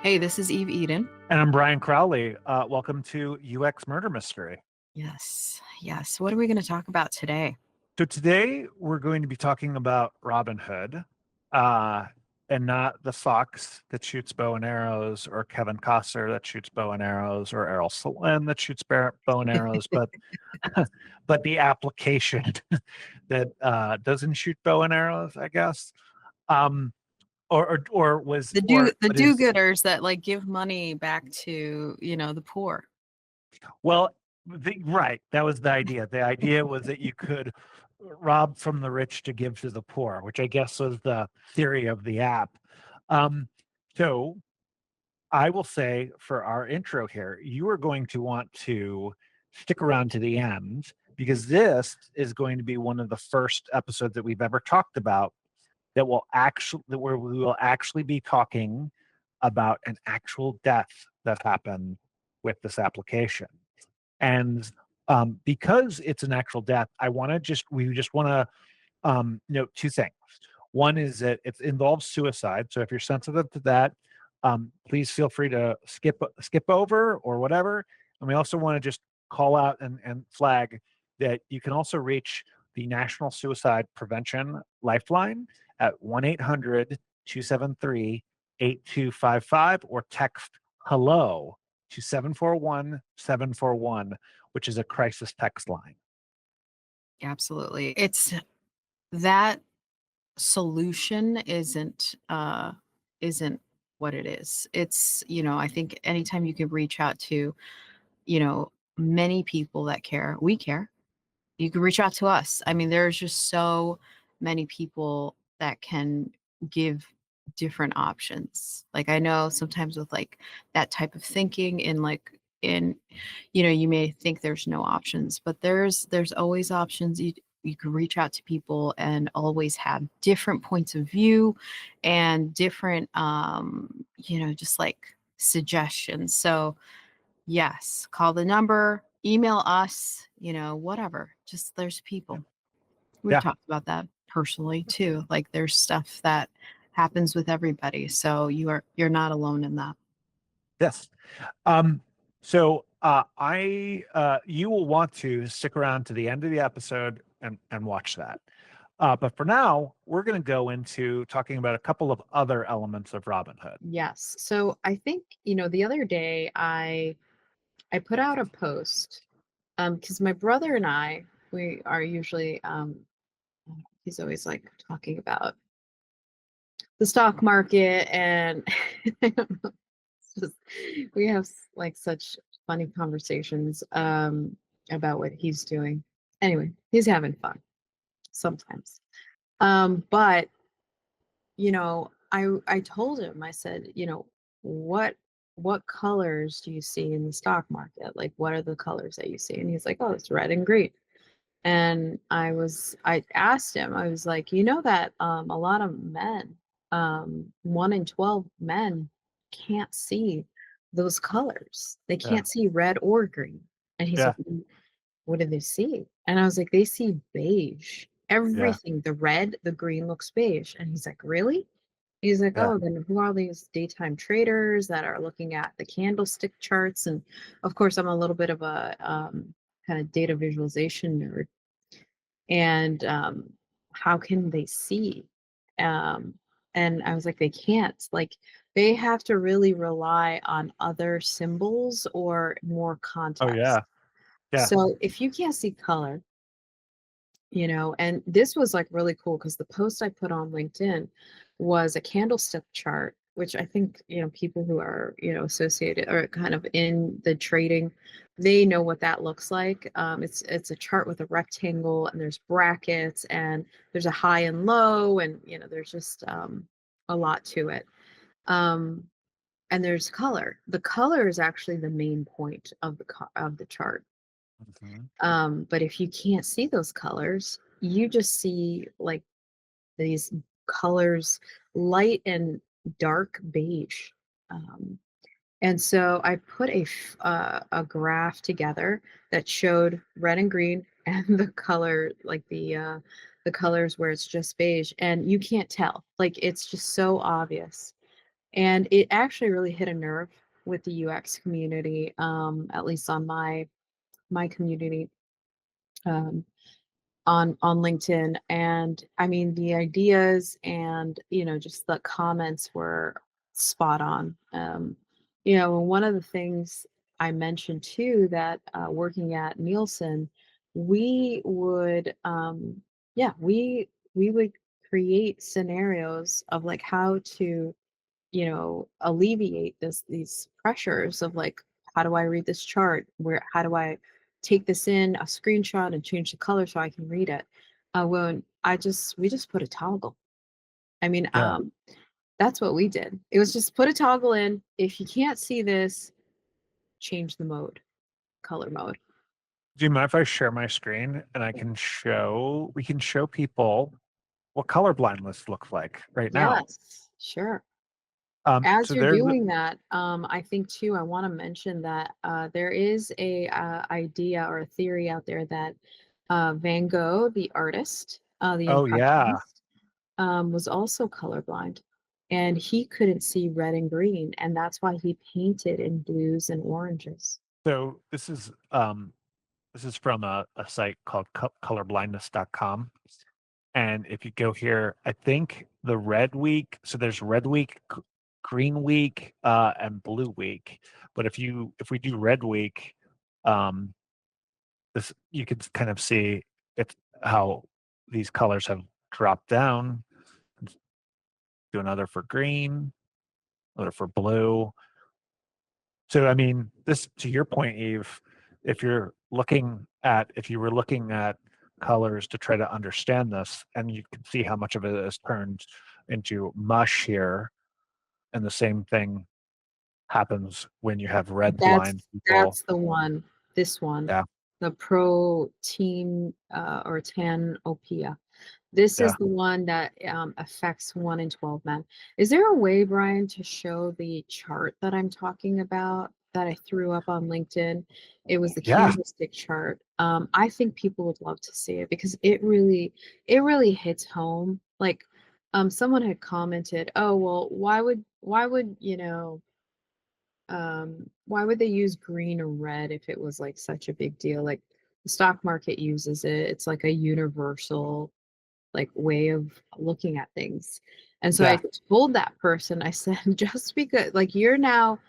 Hey, this is Eve Eden. And I'm Brian Crowley. Welcome to UX Murder Mystery. Yes, yes. What are we going to talk about today? So today we're going to be talking about Robinhood, uh, and not the fox that shoots bow and arrows, or Kevin Costner that shoots bow and arrows, or Errol Flynn that shoots bow and arrows, but but the application that doesn't shoot bow and arrows, I guess, um, or was The or is do-gooders that like give money back to, the poor. Well, right. That was the idea. The idea was that you could rob from the rich to give to the poor, which I guess was the theory of the app. Um, so I will say for our intro here, you are going to want to stick around to the end because this is going to be one of the first episodes that we've ever talked about where we will actually be talking about an actual death that happened with this application. And because it's an actual death, we just want to note two things. One is that it involves suicide. So if you're sensitive to that, please feel free to skip over or whatever. And we also want to just call out and flag that you can also reach the National Suicide Prevention Lifeline at 1-800-273-8255 or text hello to 741-741, which is a crisis text line. Absolutely. It's that solution isn't what it is. It's, I think anytime you can reach out to, many people that care, we care. You can reach out to us. I mean, there's just so many people that can give different options. Like I know sometimes with like that type of thinking you may think there's no options, but there's always options. You can reach out to people and always have different points of view and different just like suggestions. So yes, call the number, email us, whatever. Just there's people. We've Yeah. talked about that personally too. Like there's stuff that happens with everybody. So you're not alone in that. Yes. So you will want to stick around to the end of the episode and watch that. But for now, we're going to go into talking about a couple of other elements of Robinhood. Yes. So I think, the other day I put out a post because my brother and I, we are usually he's always like talking about the stock market and I don't know, it's just, we have like such funny conversations about what he's doing. Anyway, he's having fun sometimes. But I told him, I said, what colors do you see in the stock market? Like what are the colors that you see? And he's like, oh, it's red and green. And I asked him, I was like, that a lot of men, 1 in 12 men can't see those colors. They Yeah. can't see red or green. And he's Yeah. like, what do they see? And I was like, they see beige. Yeah. Everything, the red, the green looks beige. And he's like, really? He's like, Yeah. oh, then who are these daytime traders that are looking at the candlestick charts? And of course, I'm a little bit of a kind of data visualization nerd. And how can they see? Um, and I was like, they can't. Like, they have to really rely on other symbols or more Oh, context. yeah. Yeah. So if you can't see color, and this was like really cool because the post I put on LinkedIn was a candlestick chart, which I think, people who are, associated or kind of in the trading, they know what that looks like. It's a chart with a rectangle and there's brackets and there's a high and low and, there's just a lot to it. Um, and there's color. The color is actually the main point of the chart. Mhm. But if you can't see those colors, you just see like these colors, light and dark beige. Um, and so I put a graph together that showed red and green and the color, like the colors where it's just beige, and you can't tell. Like it's just so obvious. And it actually really hit a nerve with the UX community, at least on my community, um, on LinkedIn. And I mean, the ideas and just the comments were spot on. And one of the things I mentioned too, that working at Nielsen, we would yeah, we would create scenarios of like how to alleviate these pressures of like, how do I read this chart? How do I take this in a screenshot and change the color so I can read it? When we just put a toggle. I mean, Yeah. that's what we did. It was just put a toggle in. If you can't see this, change the mode, color mode. Do you mind if I share my screen and we can show people what color blindness looks like right now? Yes, sure. So As you're there's doing that, I think too, I want to mention that there is a idea or a theory out there that Van Gogh, the artist, the oh yeah. impressionist, was also colorblind, and he couldn't see red and green, and that's why he painted in blues and oranges. So this is from a site called colorblindness.com. And if you go here, I think the red week, so there's red week, green week, and blue week. But if we do red week, um, this you can kind of see it's how these colors have dropped down. Do another for green, another for blue. So I mean, this to your point, Eve, if you were looking at colors to try to understand this, and you can see how much of it is turned into mush here, and the same thing happens when you have red That's blind people. that's the one. This one, Yeah, the Pro Team or Tanopia. This is yeah. the one that affects 1 in 12 men. Is there a way, Brian, to show the chart that I'm talking about that I threw up on LinkedIn? It was the Yeah. candlestick chart. I think people would love to see it because it really hits home. Like, someone had commented, "Oh, well, why would they use green or red if it was like such a big deal? Like the stock market uses it. It's like a universal like way of looking at things." And so I Yeah. told that person, I said, just because like you're now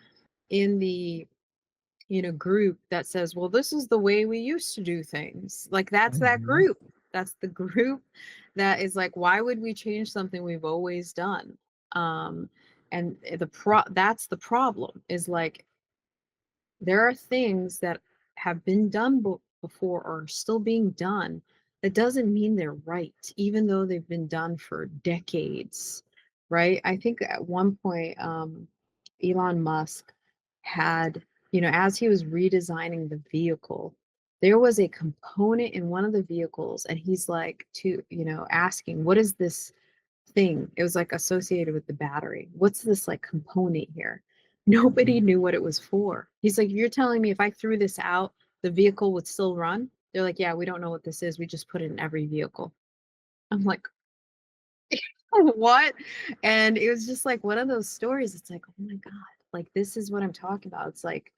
in the group that says, well, this is the way we used to do things. Like that's that Mhm. group. That's the group that is like, why would we change something we've always done? Um, and that's the problem is like there are things that have been done before or are still being done. That doesn't mean they're right, even though they've been done for decades, right? I think at one point, Elon Musk had, as he was redesigning the vehicle, there was a component in one of the vehicles, and he's like, asking, what is this thing? It was like associated with the battery. What's this like component here? Nobody Mhm. knew what it was for. He's like, you're telling me if I threw this out, the vehicle would still run? They're like, yeah, we don't know what this is. We just put it in every vehicle. I'm like, what? And it was just like one of those stories. It's like, oh my God, like this is what I'm talking about. It's like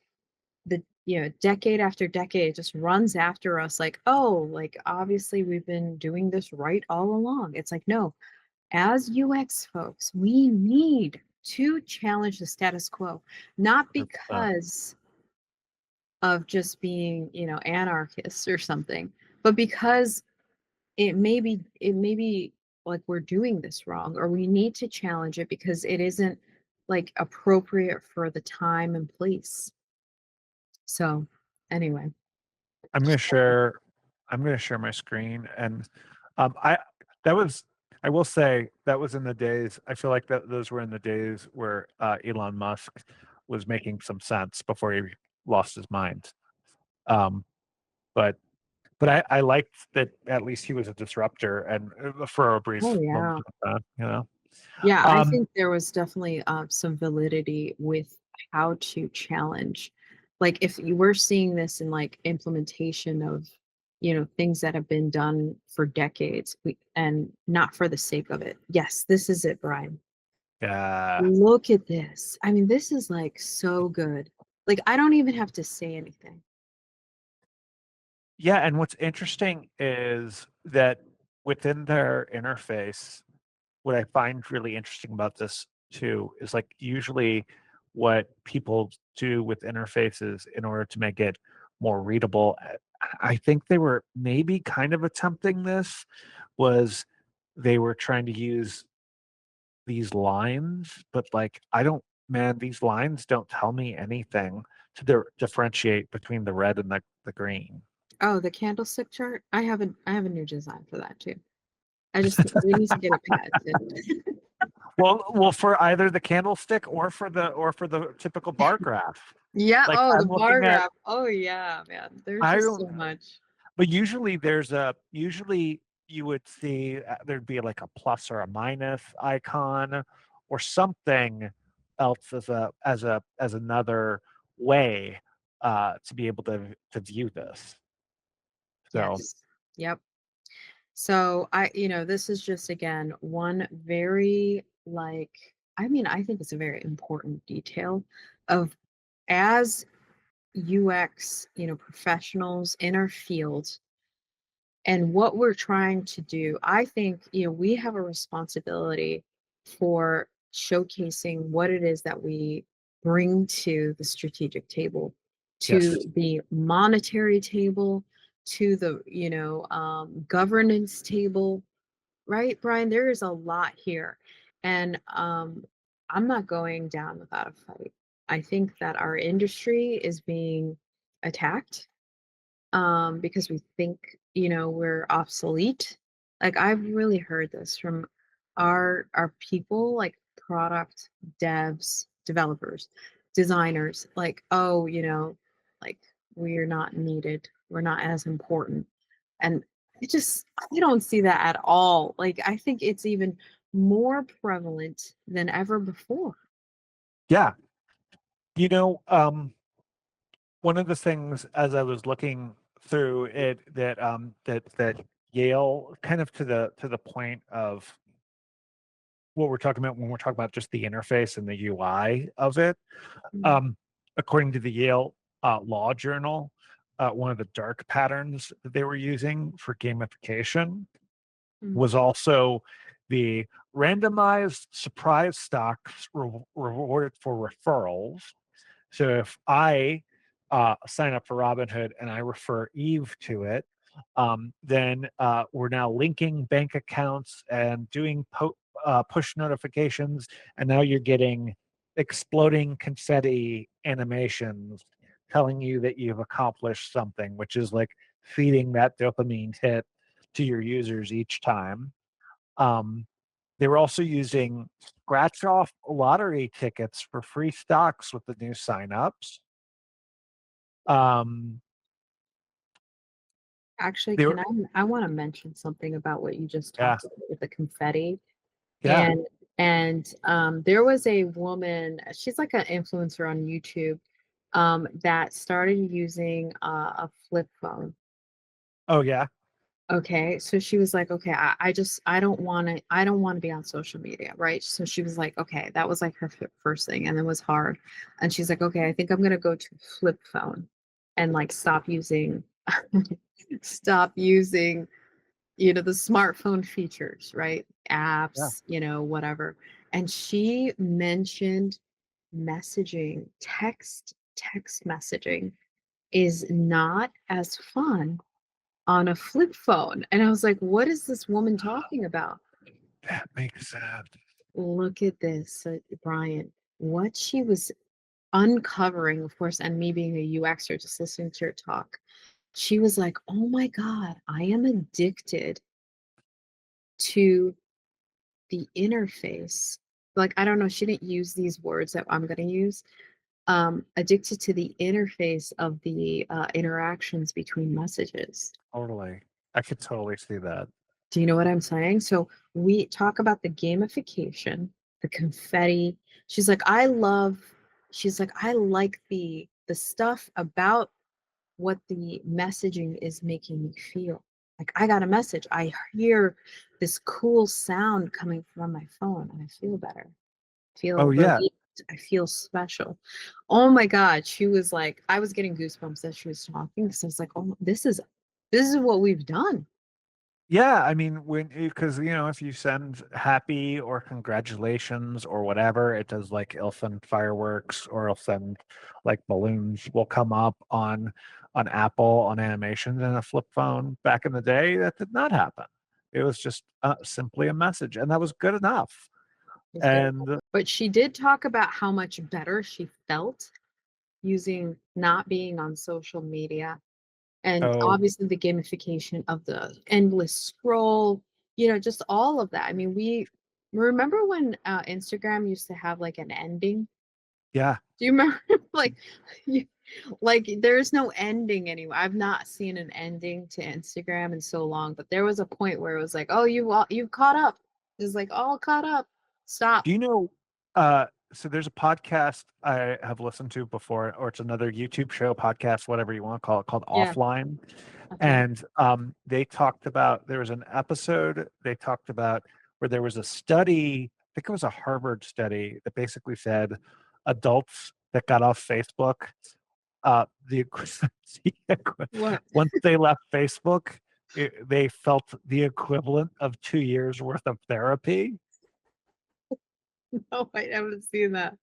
decade after decade it just runs after us like, oh, like obviously we've been doing this right all along. It's like, no, as UX folks, we need to challenge the status quo, not 100%. because of just being, anarchists or something, but because it may be like we're doing this wrong, or we need to challenge it because it isn't like appropriate for the time and place. So, anyway, I'm gonna share I'm gonna share my screen and I that was I will say that was in the days I feel like that those were in the days where Elon Musk was making some sense before he lost his mind. Um, but I liked that at least he was a disruptor and for a brief oh moment yeah. of time, you know. Yeah, I Um, think there was definitely some validity with how to challenge. Like if you were seeing this in like implementation of, things that have been done for decades, and not for the sake of it. Yes, this is it, Brian. Yeah. Look at this. I mean, this is like so good. Like, I don't even have to say anything. Yeah, and what's interesting is that within their interface, what I find really interesting about this too is like usually what people do with interfaces in order to make it more readable. I think they were maybe kind of attempting this was they were trying to use these lines, but like I don't man, these lines don't tell me anything to differentiate between the red and the green. Oh, the candlestick chart? I have a new design for that too. We need to get it patented. Well, for either the candlestick or for the typical bar graph. Yeah, Like oh, the I'm bar looking at graph. Oh yeah, man. There's I just don't so much. but usually you would see there'd be like a plus or a minus icon or something else as another way to be able to view this. So Yes. Yep. So this is just again one very like I mean, I think it's a very important detail of as UX, professionals in our field and what we're trying to do. I think, we have a responsibility for showcasing what it is that we bring to the strategic table, yes. to the monetary table, to the, governance table, right, Brian? There is a lot here. And I'm not going down without a fight. I think that our industry is being attacked because we think, we're obsolete. Like I've really heard this from our people, like product devs, developers, designers, like, oh, like we're not needed, we're not as important. And I don't see that at all. Like I think it's even more prevalent than ever before. Yeah. You know, one of the things as I was looking through it that Yale kind of to the point of what we're talking about when we're talking about just the interface and the UI of it. Mm, Um, according to the Yale Law Journal, one of the dark patterns that they were using for gamification mm, was also the randomized surprise stocks rewarded for referrals. So if I sign up for Robinhood and I refer Eve to it, then we're now linking bank accounts and doing push notifications, and now you're getting exploding confetti animations telling you that you've accomplished something, which is like feeding that dopamine hit to your users each time. Um, they were also using scratch off lottery tickets for free stocks with the new signups. Um, Actually, they were, I want to mention something about what you just yeah, talked about with the confetti. yeah. And there was a woman, she's like an influencer on YouTube, that started using a flip phone. Oh, yeah. Okay, so she was like, okay, I don't want to be on social media, right? So she was like, okay, that was like her first thing, and it was hard. And she's like, okay, I think I'm gonna go to flip phone and like stop using the smartphone features, right? Yeah. Apps, whatever. And she mentioned messaging, text messaging is not as fun on a flip phone. And I was like, what is this woman talking about? That makes sense. Look at this, Brian. What she was uncovering, of course, and me being a UXer, just listening to her talk, she was like, oh my God, I am addicted to the interface. Like, I don't know, she didn't use these words that I'm going to use. Addicted to the interface of the interactions between messages. Totally. I could totally see that. Do you know what I'm saying? So we talk about the gamification, the confetti. She's like, I like the stuff about what the messaging is making me feel. Like I got a message. I hear this cool sound coming from my phone and I feel better. Oh feel yeah. relieved, I feel special. Oh my god, she was like I was getting goosebumps as she was talking, 'cause I was like, "Oh, this is what we've done." Yeah, I mean, when because if you send happy or congratulations or whatever, it does like it'll send fireworks or it'll send like balloons will come up on Apple on animations and a flip phone. Back in the day, that did not happen. It was just simply a message, and that was good enough. It was very cool. And But she did talk about how much better she felt using not being on social media. And oh obviously the gamification of the endless scroll, just all of that. I mean, we remember when Instagram used to have like an ending? yeah, Do you remember? Like, you, like there's no ending anymore. I've not seen an ending to Instagram in so long, but there was a point where it was like, oh, you've caught up. It's like all caught up. Stop. do you know? So there's a podcast I have listened to before, or it's another YouTube show, podcast, whatever you want to call it, called Yeah. Offline. Okay. And they talked about there was an episode they talked about where there was a study, I think it was a Harvard study that basically said adults that got off Facebook, the What? once they left Facebook, they felt the equivalent of 2 years worth of therapy. No, I haven't seen that.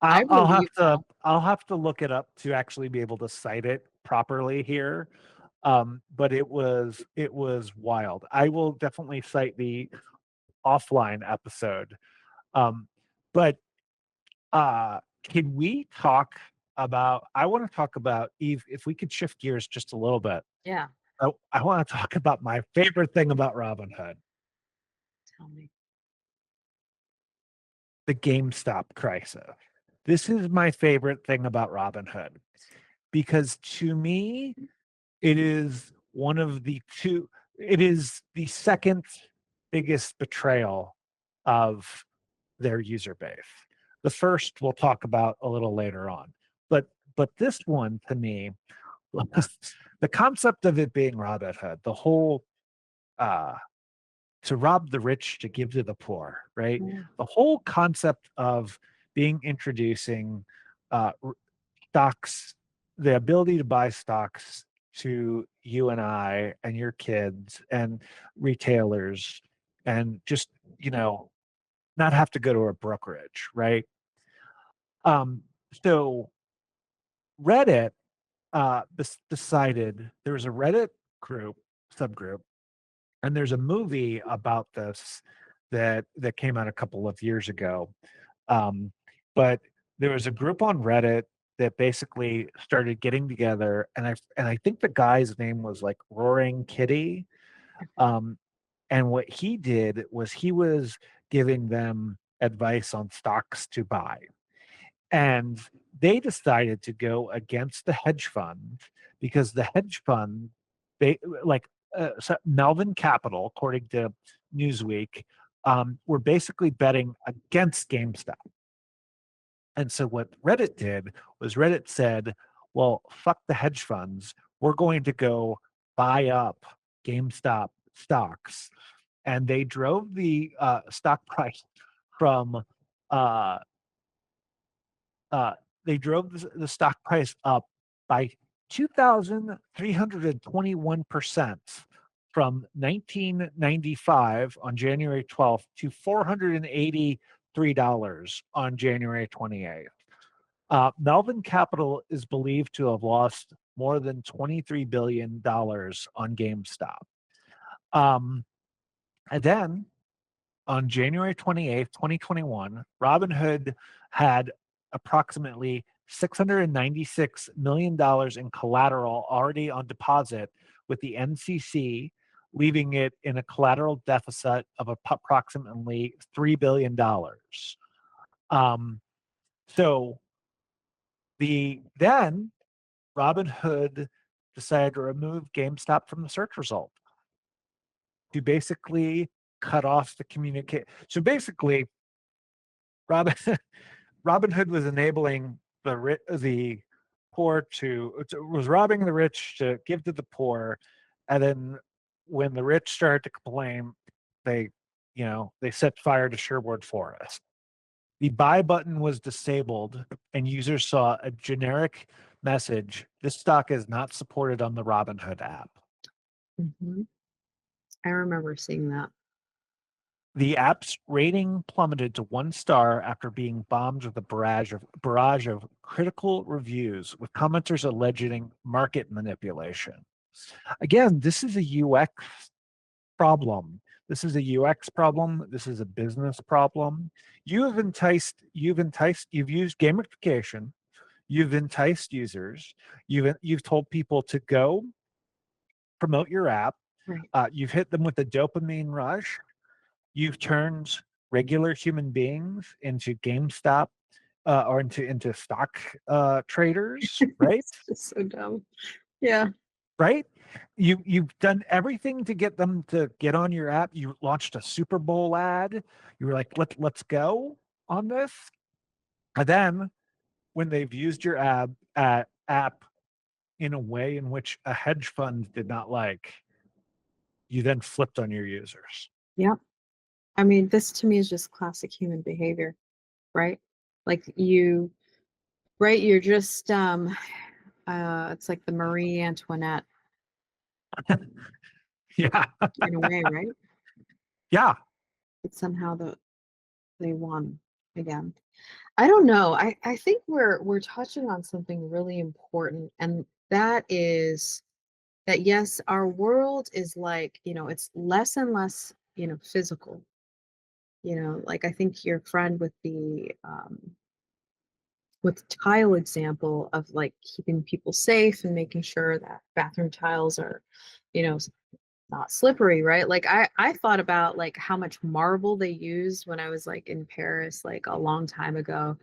I I'll believe have to that. look it up to actually be able to cite it properly here. But it was wild. I will definitely cite the offline episode. Um, but can we talk about? I want to talk about Eve. If we could shift gears just a little bit, Yeah. I want to talk about my favorite thing about Robinhood, Tell me. the GameStop crisis. This is my favorite thing about Robinhood because to me, it is one of the two. It is the second biggest betrayal of their user base. The first we'll talk about a little later on. But this one to me, the concept of it being Robinhood, the whole uh to rob the rich to give to the poor, right? Mm, The whole concept of being introducing stocks, the ability to buy stocks to you and I and your kids and retailers and just, you know, not have to go to a brokerage, right? Um, so Reddit decided there was a Reddit group, subgroup, and there's a movie about this that came out a couple of years ago. Um, but there was a group on Reddit that basically started getting together, and I think the guy's name was like Roaring Kitty. okay. Um, and what he did was he was giving them advice on stocks to buy. And they decided to go against the hedge fund because the hedge fund, they like so Melvin Capital, according to Newsweek, were basically betting against GameStop. And so what Reddit did was Reddit said, well, fuck the hedge funds. We're going to go buy up GameStop stocks. And they drove the stock price from uh, uh, they drove the stock price up by 2,321% from 1995 on January 12th to $483 on January 28th. Melvin Capital is believed to have lost more than $23 billion on GameStop. Um, and then on January 28th, 2021, Robinhood had approximately $696 million in collateral already on deposit with the NCC, leaving it in a collateral deficit of approximately $3 billion. Um, so then Robinhood decided to remove GameStop from the search result to basically cut off the communicate. So basically, Robin Robinhood was enabling the poor was robbing the rich to give to the poor, and then when the rich started to complain, they they set fire to Sherwood Forest. The buy button was disabled, and users saw a generic message: "This stock is not supported on the Robinhood app." Mhm. I remember seeing that. The app's rating plummeted to 1 star after being bombed with a barrage of critical reviews, with commenters alleging market manipulation. Again, this is a UX problem. This is a UX problem. This is a business problem. You've used gamification. You've enticed users. You've told people to go promote your app. Right. You've hit them with a dopamine rush. You've turned regular human beings into GameStop or into stock traders, right? It's just so dumb. Yeah. Right? You've done everything to get them to get on your app. You launched a Super Bowl ad. You were like, let's go on this. And then when they've used your app in a way in which a hedge fund did not like, you then flipped on your users. Yep. I mean, this to me is just classic human behavior, right? Like you, right? You're just it's like the Marie Antoinette Yeah. in a way, right? Yeah. But somehow they won again. I don't know. I think we're touching on something really important, and that is that yes, our world is like, it's less and less, physical. Like I think your friend with the tile example of like keeping people safe and making sure that bathroom tiles are, not slippery, right? Like I thought about like how much marble they used when I was like in Paris like a long time ago,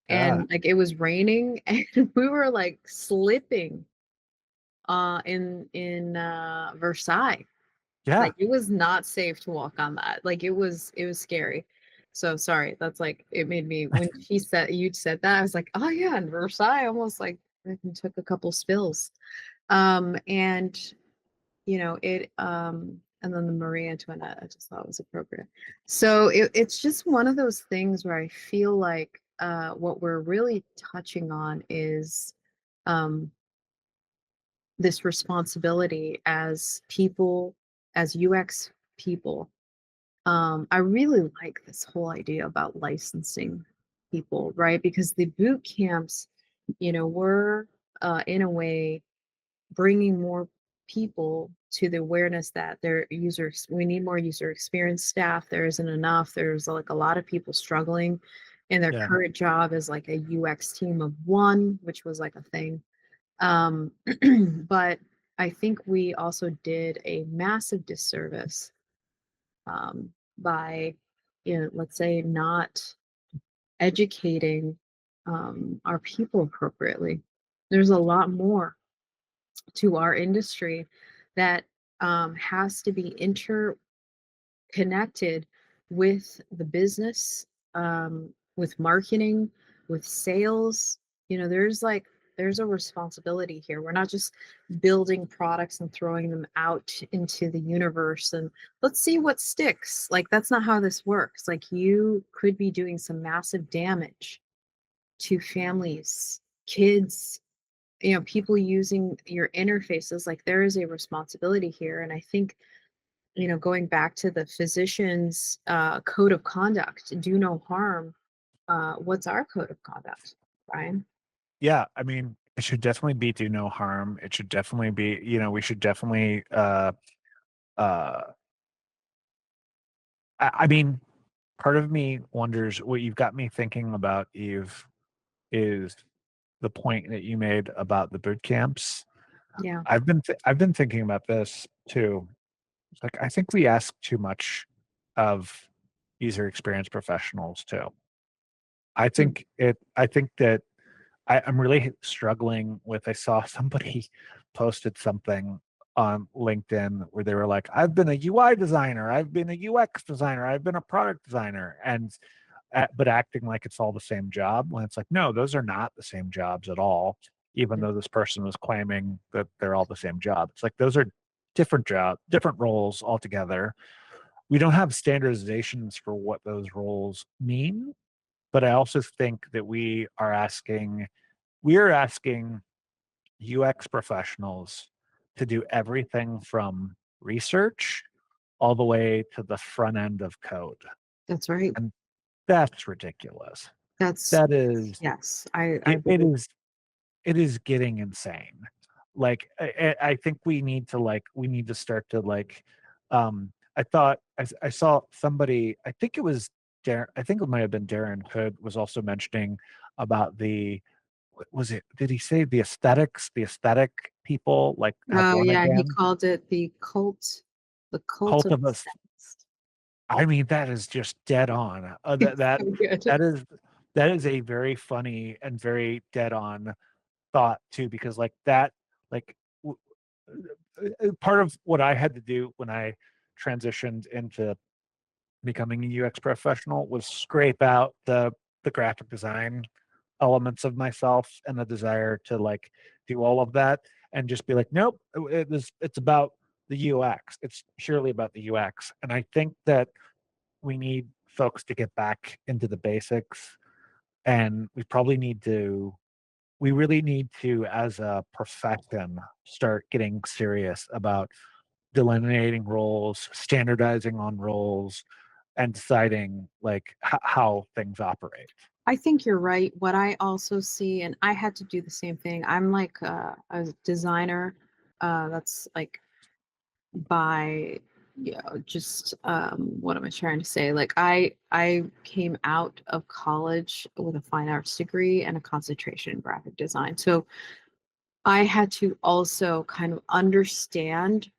Yeah. and like it was raining and we were like slipping in Versailles. Yeah. Like it was not safe to walk on that. Like it was scary. So sorry, that's like it made me when you said that, I was like, oh yeah, in Versailles almost like I took a couple spills. And it and then the Marie Antoinette I just thought was appropriate. So it's just one of those things where I feel like what we're really touching on is um this responsibility as people, as UX people. I really like this whole idea about licensing people, right? Because the boot camps, were in a way bringing more people to the awareness that we need more user experience staff. There isn't enough. There's like a lot of people struggling in their Yeah. current job as like a UX team of one, which was like a thing. Um, but I think we also did a massive disservice by, let's say, not educating our people appropriately. There's a lot more to our industry that has to be interconnected with the business, with marketing, with sales. There's a responsibility here. We're not just building products and throwing them out into the universe and let's see what sticks. Like that's not how this works. Like you could be doing some massive damage to families, kids, people using your interfaces. Like there is a responsibility here. And I think, going back to the physician's code of conduct, do no harm. What's our code of conduct, Brian? Yeah. I mean, it should definitely be do no harm. It should definitely be, we should definitely uh I mean, part of me wonders what you've got me thinking about, Eve, is the point that you made about the boot camps. Yeah. I've been thinking about this too. It's like I think we ask too much of user experience professionals too. Mm. I think that I'm really struggling with. I saw somebody posted something on LinkedIn where they were like, I've been a UI designer, I've been a UX designer, I've been a product designer, and but acting like it's all the same job when it's like, no, those are not the same jobs at all, even Yeah. though this person was claiming that they're all the same job. It's like those are different roles altogether. We don't have standardizations for what those roles mean. but I also think that we are asking UX professionals to do everything from research all the way to the front end of code. That's right. And that's ridiculous. That's That is yes, I it believe. is it is getting insane. Like I think we need to start to like I thought I saw somebody, I think it was Darren, I think it might have been Darren Hood was also mentioning about the what was it, did he say the aesthetic people like have Oh won yeah, he again? called it the cult Cult of of us. aesthetics. I mean, that is just dead on. It's so good. That is that is a very funny and very dead on thought too, because like that, like part of what I had to do when I transitioned into becoming a UX professional was scrape out the graphic design elements of myself and the desire to like do all of that and just be like, nope, it's about the UX. It's purely about the UX. And I think that we need folks to get back into the basics, and we really need to, as a profession, start getting serious about delineating roles, standardizing on roles, and deciding like how things operate. I think you're right. What I also see, and I had to do the same thing. I'm like a designer. That's like by just what am I trying to say? Like I came out of college with a fine arts degree and a concentration in graphic design. So I had to also kind of understand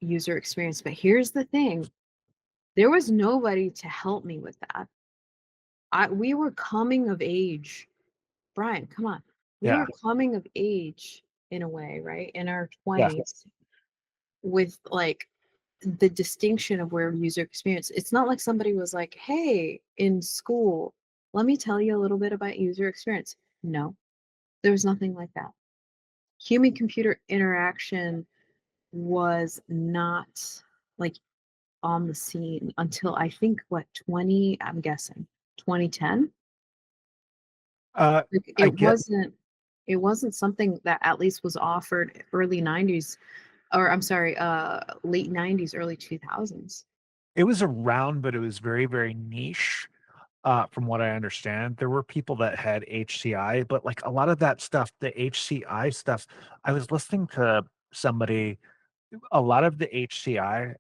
user experience. But here's the thing, there was nobody to help me with that. We were coming of age. Brian, come on. We Yeah, were coming of age in a way, right? In our yeah, 20s with like the distinction of where user experience. It's not like somebody was like, "Hey, in school, let me tell you a little bit about user experience." No, there was nothing like that. Human computer interaction was not like on the scene until I think what 20, I'm guessing 2010. Like I get. it wasn't something that at least was offered early 90s, or I'm sorry, late 90s, early 2000s. It was around, but it was very, very niche. From what I understand, there were people that had HCI, but like a lot of that stuff, the HCI stuff, I was listening to somebody, a lot of the HCI,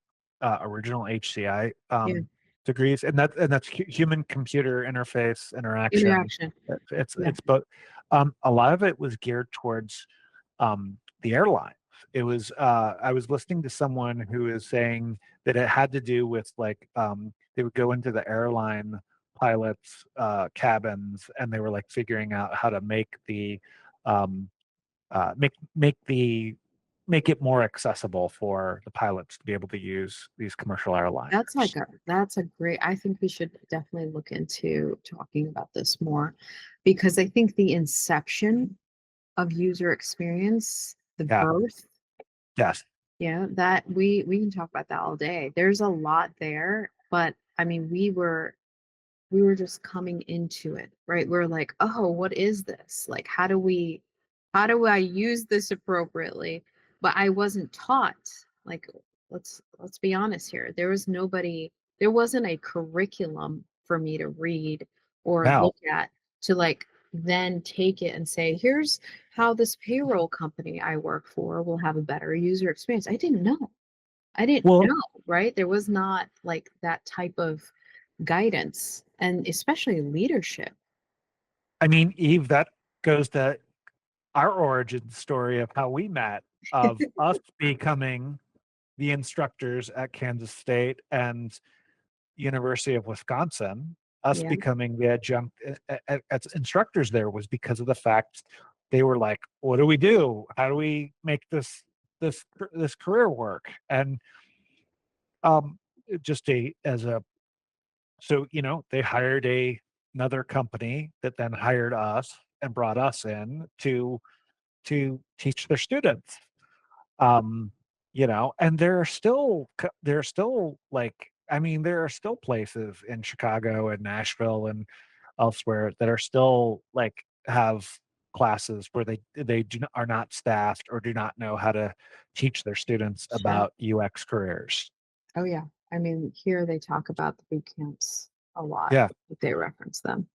original HCI Yeah, degrees, and that's human computer interface interaction. interaction. Yeah. It's both. A lot of it was geared towards the airlines. It was I was listening to someone who is saying that it had to do with like they would go into the airline pilots cabins, and they were like figuring out how to make the um, make the make it more accessible for the pilots to be able to use these commercial airliners. That's a great, I think we should definitely look into talking about this more because I think the inception of user experience, the Yeah. birth, Yes. yeah, that we can talk about that all day. There's a lot there, but I mean, we were just coming into it, right? We're like, oh, what is this? Like, how do I use this appropriately? But I wasn't taught. Like, let's be honest here. There wasn't a curriculum for me to read or Now, look at to like then take it and say, here's how this payroll company I work for will have a better user experience. I didn't know. I didn't well, know, right? There was not like that type of guidance and especially leadership. I mean, Eve, that goes to our origin story of how we met, of us becoming the instructors at Kansas State and University of Wisconsin, us Yeah, becoming the adjunct as instructors there was because of the fact they were like, "What do we do? How do we make this career work?" And just a as a so they hired another company that then hired us and brought us in to teach their students. um and there are still like, I mean, there are still places in Chicago and Nashville and elsewhere that are still like have classes where are not staffed or do not know how to teach their students Sure. about UX careers. Oh yeah. I mean, here they talk about the boot camps a lot. Yeah, They reference them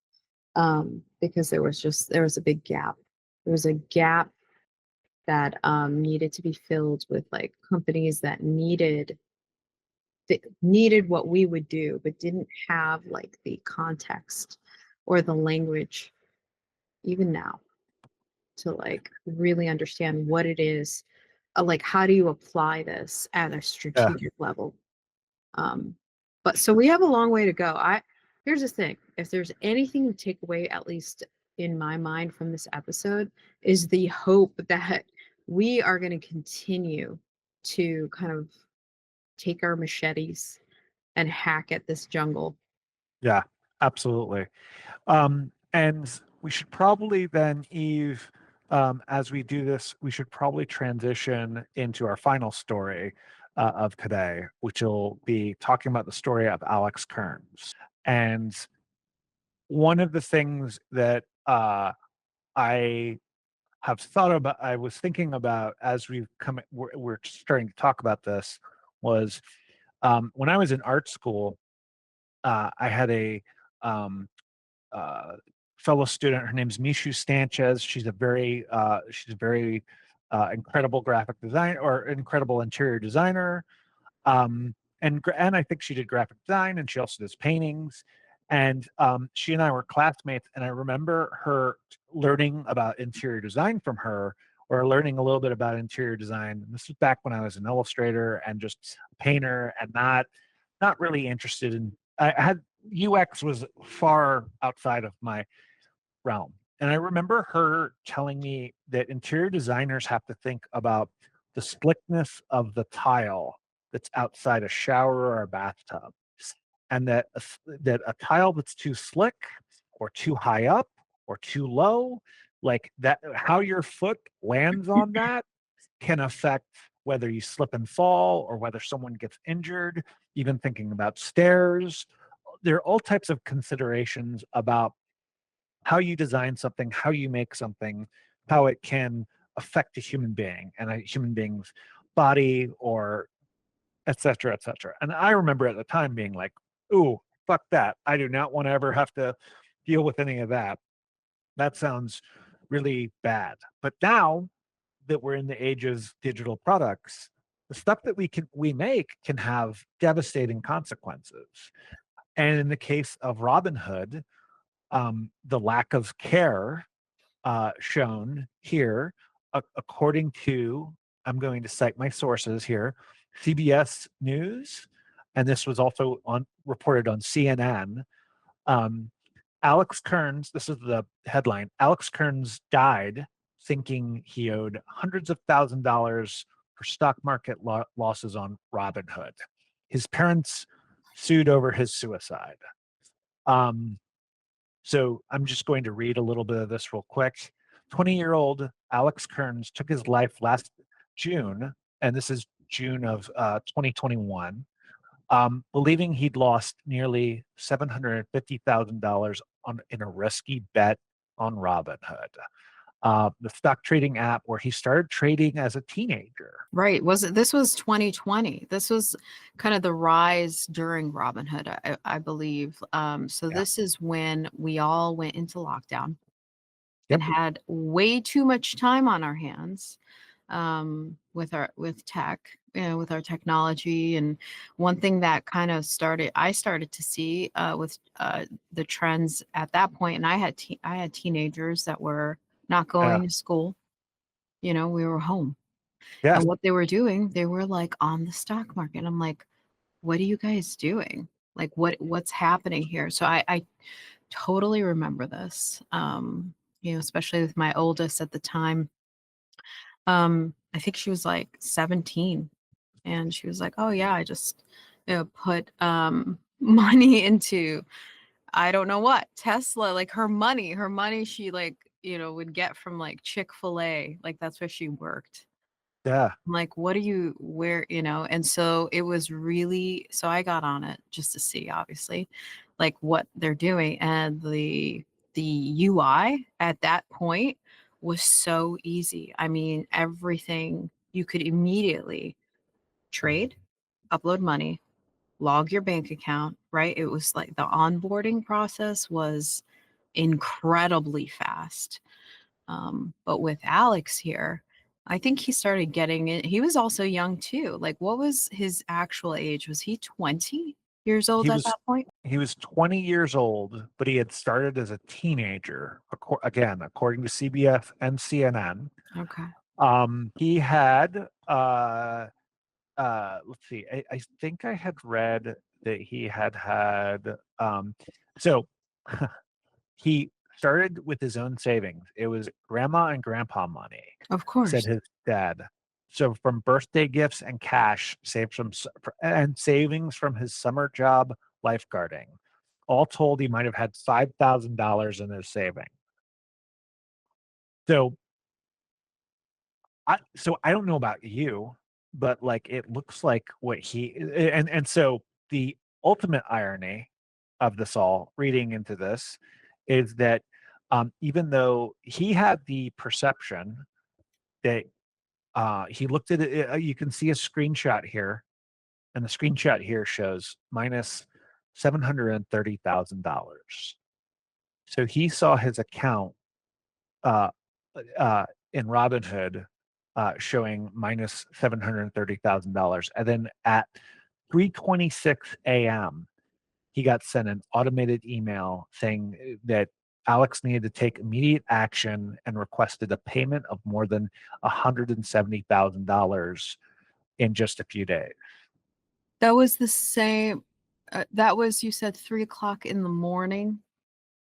because there was a big gap. There was a gap that needed to be filled with like companies that needed what we would do, but didn't have like the context or the language, even now, to like really understand what it is. Like, how do you apply this at a yeah, strategic level? Um, but so we have a long way to go. Here's the thing: if there's anything to take away, at least in my mind, from this episode, is the hope that we are going to continue to kind of take our machetes and hack at this jungle. yeah, absolutely. And we should probably then, Eve, as we do this, we should probably transition into our final story of today, which will be talking about the story of Alex Kearns. And one of the things that I have thought about, I was thinking about as we're starting to talk about this, was when I was in art school, I had a um, uh, fellow student. Her name's Mishu Sanchez. She's a very incredible graphic design or incredible interior designer. And I think she did graphic design, and she also does paintings. And she and I were classmates, and I remember her learning about interior design from her, or learning a little bit about interior design. And this was back when I was an illustrator and just a painter, and not really interested in. I had UX was far outside of my realm. And I remember her telling me that interior designers have to think about the slickness of the tile that's outside a shower or a bathtub. And that a tile that's too slick or too high up or too low, like that, how your foot lands on that can affect whether you slip and fall or whether someone gets injured, even thinking about stairs. There are all types of considerations about how you design something, how you make something, how it can affect a human being and a human being's body or et cetera, et cetera. And I remember at the time being like, ooh, fuck that. I do not want to ever have to deal with any of that. That sounds really bad. But now that we're in the age of digital products, the stuff that we make can have devastating consequences. And in the case of Robinhood, the lack of care shown here, according to, I'm going to cite my sources here, CBS News, and this was also reported on CNN. Um, Alex Kearns, this is the headline. Alex Kearns died thinking he owed hundreds of $1,000s for stock market losses on Robinhood. His parents sued over his suicide. Um, so I'm just going to read a little bit of this real quick. 20-year-old Alex Kearns took his life last June, and this is June of 2021, believing he'd lost nearly $750,000 in a risky bet on Robinhood, the stock trading app where he started trading as a teenager. Right. This was 2020. This was kind of the rise during Robinhood, I believe. So Yeah. this is when we all went into lockdown and Yep. had way too much time on our hands with tech, with our technology. And one thing that kind of I started to see with the trends at that point, and I had teenagers that were not Yeah. going to school. We were home. Yeah. And what they were doing, they were like on the stock market. I'm like, what are you guys doing? Like what's happening here? So I totally remember this. Especially with my oldest at the time. I think she was like 17 and she was like, "Oh yeah, I just put money into I don't know what, Tesla, like her money she like, would get from like Chick-fil-A, like that's where she worked." Yeah. I'm like, what are you where, and so it was really so I got on it just to see, obviously. like what they're doing, and the UI at that point was so easy. I mean, everything you could immediately trade, upload money, log your bank account, right? It was like the onboarding process was incredibly fast. But with Alex here, I think he started getting it. He was also young too. Like, what was his actual age? Was he 20 years old He at was that point? he was 20 years old, but he had started as a teenager. Again, according to CBS and CNN. Okay. He had let's see, I think I had read that he had so he started with his own savings. It was grandma and grandpa money, Of said course. his dad. So from birthday gifts and cash saved from and savings from his summer job lifeguarding. All told, he might have had $5,000 in his savings. So I don't know about you, but like it looks like what he and so the ultimate irony of this all, reading into this, is that even though he had the perception that he looked at it, you can see a screenshot here, and the screenshot here shows minus $730,000. So he saw his account uh, in Robinhood showing minus $730,000. And then at 3:26 a.m., he got sent an automated email saying that Alex needed to take immediate action and requested a payment of more than $170,000 in just a few days. That was the same. That was, you said 3 o'clock in the morning.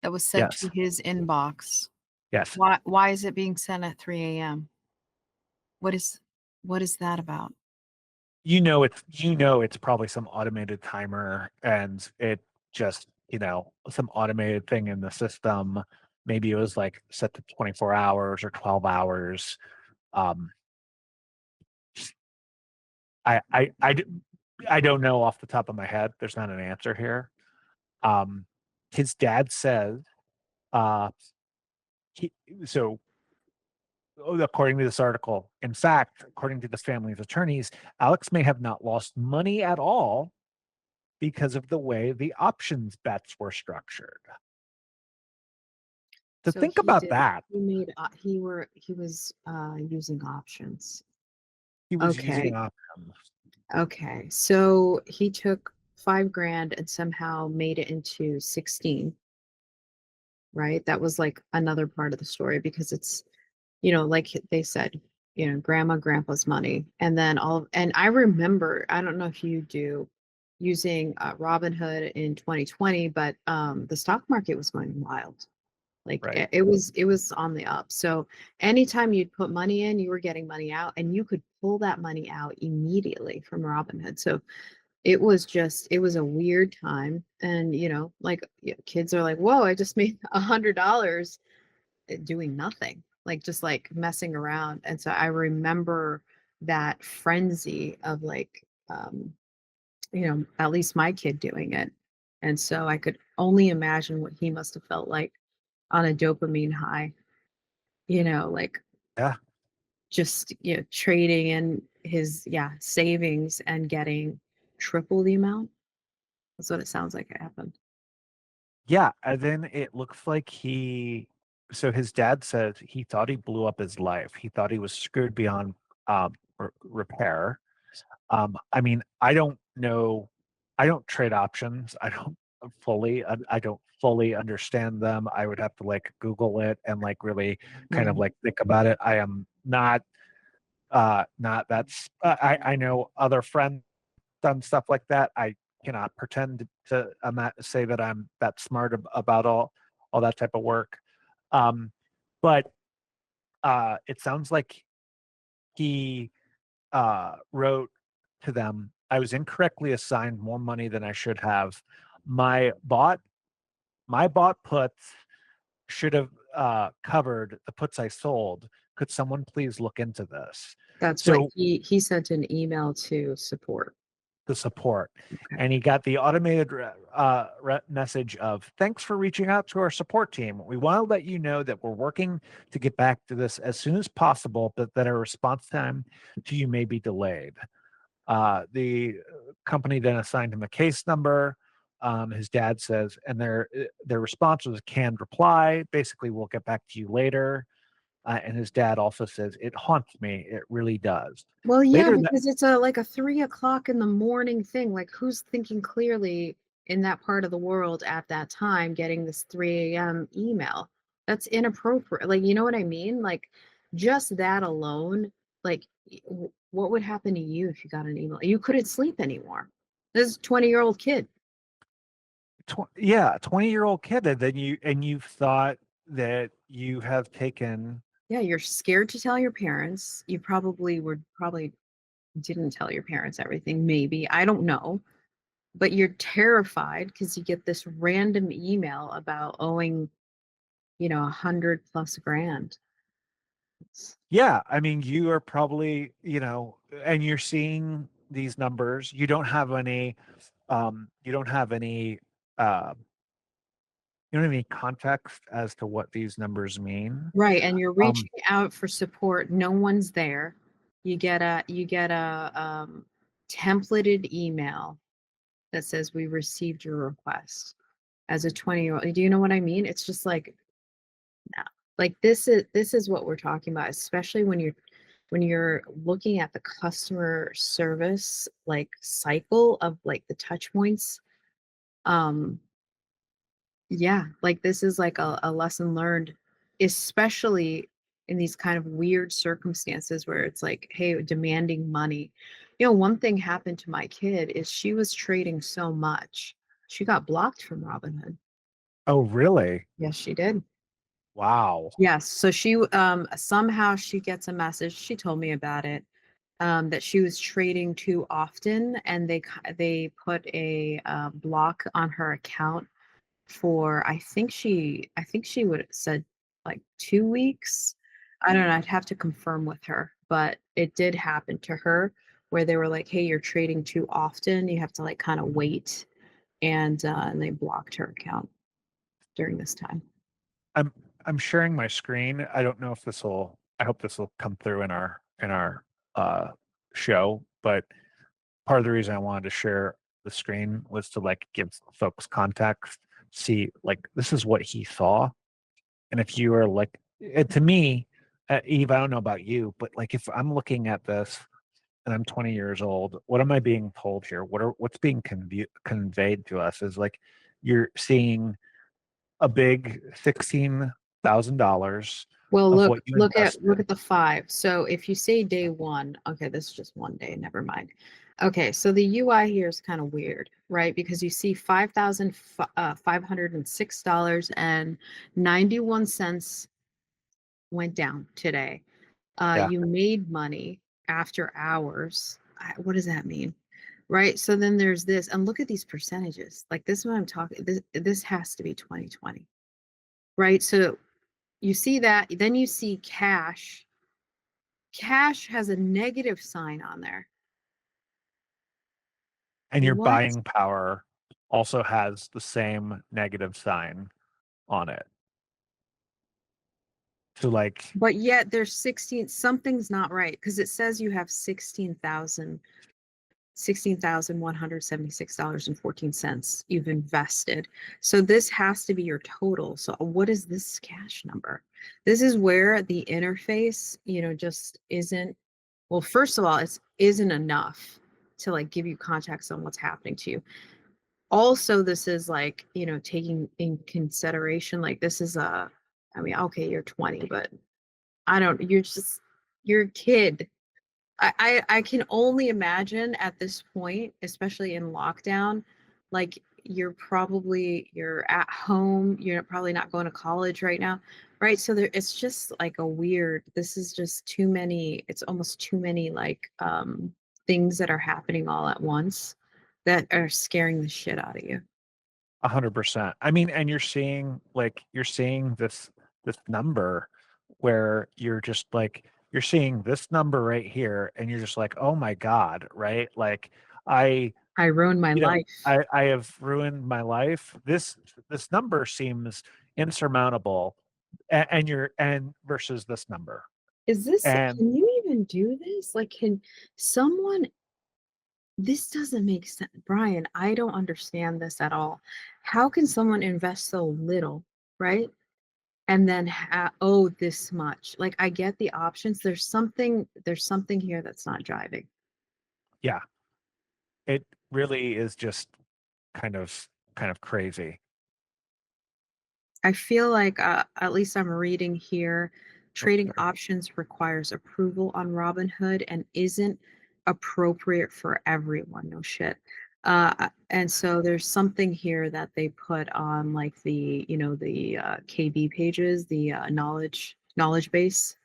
That was sent to Yes. his inbox. Yes. Why is it being sent at 3 a.m.? What is what is that about? It's probably some automated timer, and it just, some automated thing in the system. Maybe it was like set to 24 hours or 12 hours. um I I I d- I don't know off the top of my head. There's not an answer here. um his dad says uh he so according to this article, in fact, according to this family's attorneys, Alex may have not lost money at all because of the way the options bets were structured. To So think about that, he was using options. he was using Okay. options. Okay. So he took 5 grand and somehow made it into 16, right? That was like another part of the story because it's, like they said, grandma, grandpa's money. And then and I remember, I don't know if you do, using Robinhood in 2020, but the stock market was going wild. Like Right. it was on the up. So anytime you'd put money in, you were getting money out, and you could pull that money out immediately from Robinhood. So it was a weird time. And like kids are like, whoa, I just made $100 doing nothing, like just like messing around. And so I remember that frenzy of like at least my kid doing it. And so I could only imagine what he must have felt like on a dopamine high, like Yeah. just trading in his savings and getting triple the amount. That's what it sounds like it happened. Yeah. And then it looks like so his dad says he thought he blew up his life. He thought he was screwed beyond repair. I mean, I don't know. I don't trade options. I don't fully understand them. I would have to like Google it and like really kind of Right. like think about it. I am not that's I know other friends done stuff like that. I cannot pretend to I'm not say that I'm that smart about all that type of work. Um, but it sounds like he wrote to them, I was incorrectly assigned more money than I should have. My bought my bought puts should have covered the puts I sold. Could someone please look into this? That's what So he sent an email to support. the support. Okay. And he got the automated message of, thanks for reaching out to our support team. We want to let you know that we're working to get back to this as soon as possible, but that our response time to you may be delayed. The company then assigned him a case number. His dad says, and their response was a canned reply. Basically, we'll get back to you later. And his dad also says, it haunts me. It really does. Well, yeah, Later that, because it's a like a 3 o'clock in the morning thing. Like, who's thinking clearly in that part of the world at that time, getting this 3 a.m. email? That's inappropriate. Like, you know what I mean? Like, just that alone, like, what would happen to you if you got an email? You couldn't sleep anymore. This is a 20-year-old kid. yeah, 20-year-old kid, and you've thought that you have taken. Yeah, you're scared to tell your parents. You probably didn't tell your parents everything, maybe. I don't know. But you're terrified because you get this random email about owing, 100 plus grand. Yeah, I mean, you are probably, and you're seeing these numbers. You don't have any, uh, you don't have any context as to what these numbers mean. Right, and you're Um, reaching out for support. No one's there. You get a templated email that says we received your request as a 20-year-old. Do you know what I mean? It's just like, no. Like, this is what we're talking about, especially when you're looking at the customer service like cycle of like the touch points. um yeah, like, this is like a lesson learned, especially in these kind of weird circumstances where it's like, hey, demanding money. One thing happened to my kid is she was trading so much, she got blocked from Robinhood. oh, really? Yes, she did. Wow. Yes, so somehow she gets a message, she told me about it, that she was trading too often, and they put a block on her account for, I think she would have said like 2 weeks. I don't know. I'd have to confirm with her, but it did happen to her where they were like, "Hey, you're trading too often. You have to like kind of wait," and they blocked her account during this time. I'm I'm sharing my screen. I don't know if I hope this will come through in our uh show, but part of the reason I wanted to share the screen was to like give folks context, see like this is what he saw. And if you are like, to me, Eve, I don't know about you, but like if I'm looking at this and I'm 20 years old, what am I being told here? What's being conveyed to us is like you're seeing a big $16,000 Well, of look, what you look at look invested. at the 5. So if you say day 1, okay, this is just one day, never mind. Okay, so the UI here is kind of weird, right? Because you see $5,506 and 91 cents went down today. Yeah. You made money after hours. What does that mean? Right? So then there's this, and look at these percentages. Like, this is what I'm talking. This has to be 2020, right? So you see that, then you see cash. Cash has a negative sign on there. And your What? buying power also has the same negative sign on it. So like, But yet there's 16, something's not right because it says you have 16,176.14 you've invested. So this has to be your total. So what is this cash number? This is where the interface, just isn't, well, first of all, it isn't enough to like give you context on what's happening to you. Also, this is like, taking in consideration, like, this is I mean, okay, you're 20, but you're a kid. I can only imagine at this point, especially in lockdown, like, you're at home, you're probably not going to college right now, right? So it's just like this is just too many, it's almost too many like things that are happening all at once that are scaring the shit out of you. 100%. I mean, and you're seeing this number where you're seeing this number right here, and you're just like, oh my God, right? Like I, I ruined my life. I have ruined my life. This number seems insurmountable, and versus this number. Is this, And can you even do this? Like, can someone, this doesn't make sense. Brian, I don't understand this at all. How can someone invest so little, right? And then owe this much? Like, I get the options. There's something here that's not driving. yeah, it really is just kind of crazy. I feel like, at least I'm reading here, trading options requires approval on Robinhood and isn't appropriate for everyone. No shit. And so there's something here that they put on like the, the KB pages, the knowledge base.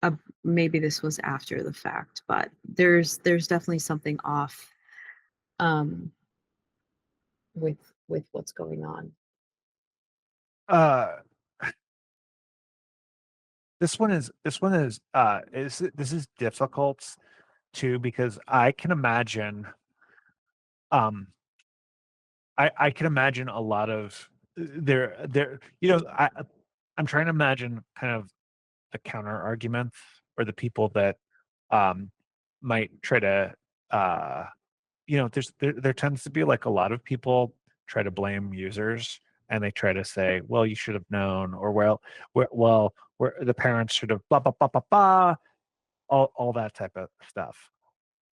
Uh, Maybe this was after the fact, but there's definitely something off, um, with what's going on. Uh, this is difficult too, because I can imagine, um, I can imagine a lot of there, I'm trying to imagine kind of the counter arguments, or the people that um might try to there tends to be like a lot of people try to blame users, and they try to say, well, you should have known, or where the parents should have blah blah blah blah blah, all that type of stuff.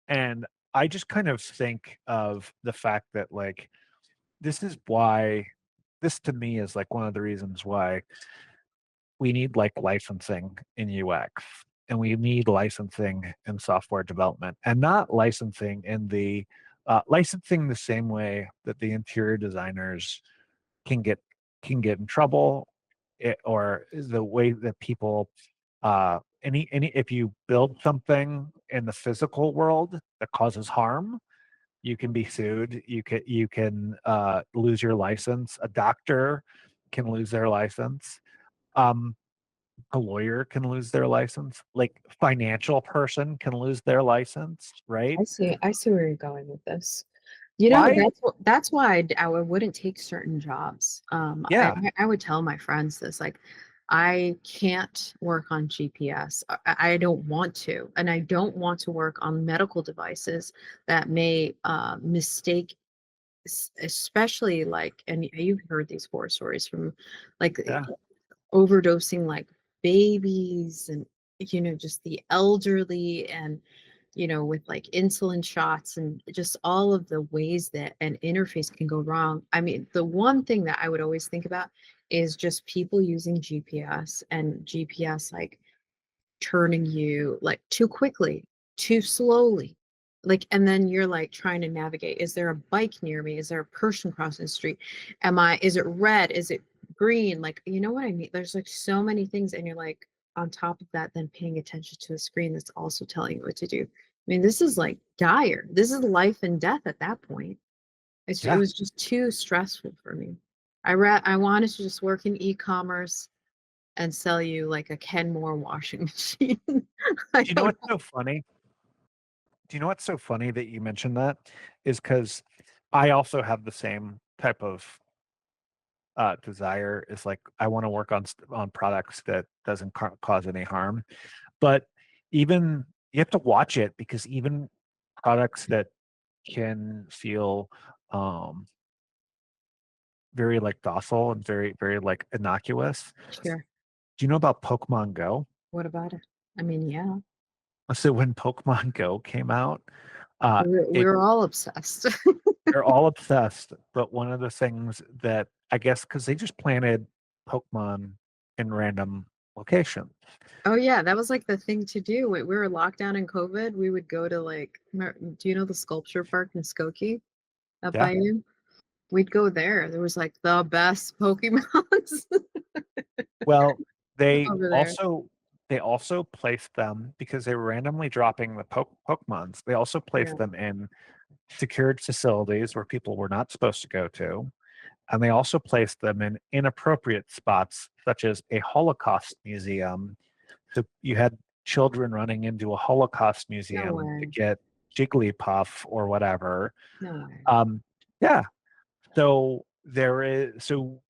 And I just kind of think of the fact that, like, this is why this to me is like one of the reasons why we need like licensing in UX, and we need licensing in software development, and not licensing in the licensing the same way that the interior designers can get in trouble, or the way that people any if you build something in the physical world that causes harm, you can be sued. You can lose your license. A doctor can lose their license. Um, a lawyer can lose their license. Like, financial person can lose their license, right? I see where you're going with this. Why? That's why I wouldn't take certain jobs. Yeah, I would tell my friends this, like, I can't work on GPS. I don't want to, and I don't want to work on medical devices that may mistake, especially like, and you've heard these horror stories from like yeah. overdosing like babies and just the elderly, and with like insulin shots and just all of the ways that an interface can go wrong. I mean, the one thing that I would always think about is just people using GPS, and GPS like turning you like too quickly, too slowly. Like, and then you're like trying to navigate. Is there a bike near me? Is there a person crossing the street? Is it red? Is it green? Like, you know what I mean? There's like so many things. And you're like, on top of that, then paying attention to the screen that's also telling you what to do. I mean, this is like dire. This is life and death at that point. It Yeah. was just too stressful for me. I wanted to just work in e-commerce and sell you like a Kenmore washing machine. I Do you know don't what's so funny? Do you know what's so funny that you mentioned that? Is because I also have the same type of desire. Is like, I want to work on on products that doesn't cause any harm. But even you have to watch it, because even products that can feel um very like docile and very like innocuous. sure. Do you know about Pokemon Go? What about it? I mean, yeah, So when Pokemon Go came out, we it were all obsessed. they're all obsessed. But one of the things that, I guess, because they just planted Pokemon in random locations. Oh yeah, that was like the thing to do. When we were locked down in COVID, we would go to like, do you know the sculpture park in Skokie up Yeah. by you? We'd go there. There was like the best Pokemons Well, they over there. also they also placed them, because they were randomly dropping the Pokemons. They also Yeah, placed them in secured facilities where people were not supposed to go to. And they also placed them in inappropriate spots, such as a Holocaust museum. So you had children running into a Holocaust No museum to way. get Jigglypuff or whatever. No way. Yeah. So there is, so,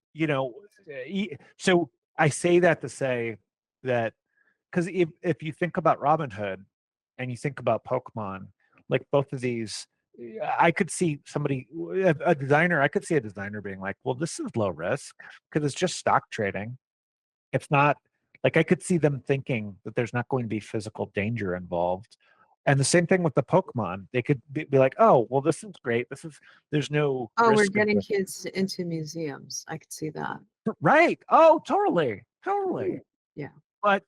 so I say that to say that, because if you think about Robinhood and you think about Pokemon, like both of these, I could see somebody, a designer, I could see a designer being like, well, this is low risk because it's just stock trading. It's not like, I could see them thinking that there's not going to be physical danger involved. And the same thing with the Pokemon. They could be like, oh, well, this is great. There's no Oh, we're risk of getting this. kids into museums. I could see that. Right. Oh, totally. Totally. Yeah. But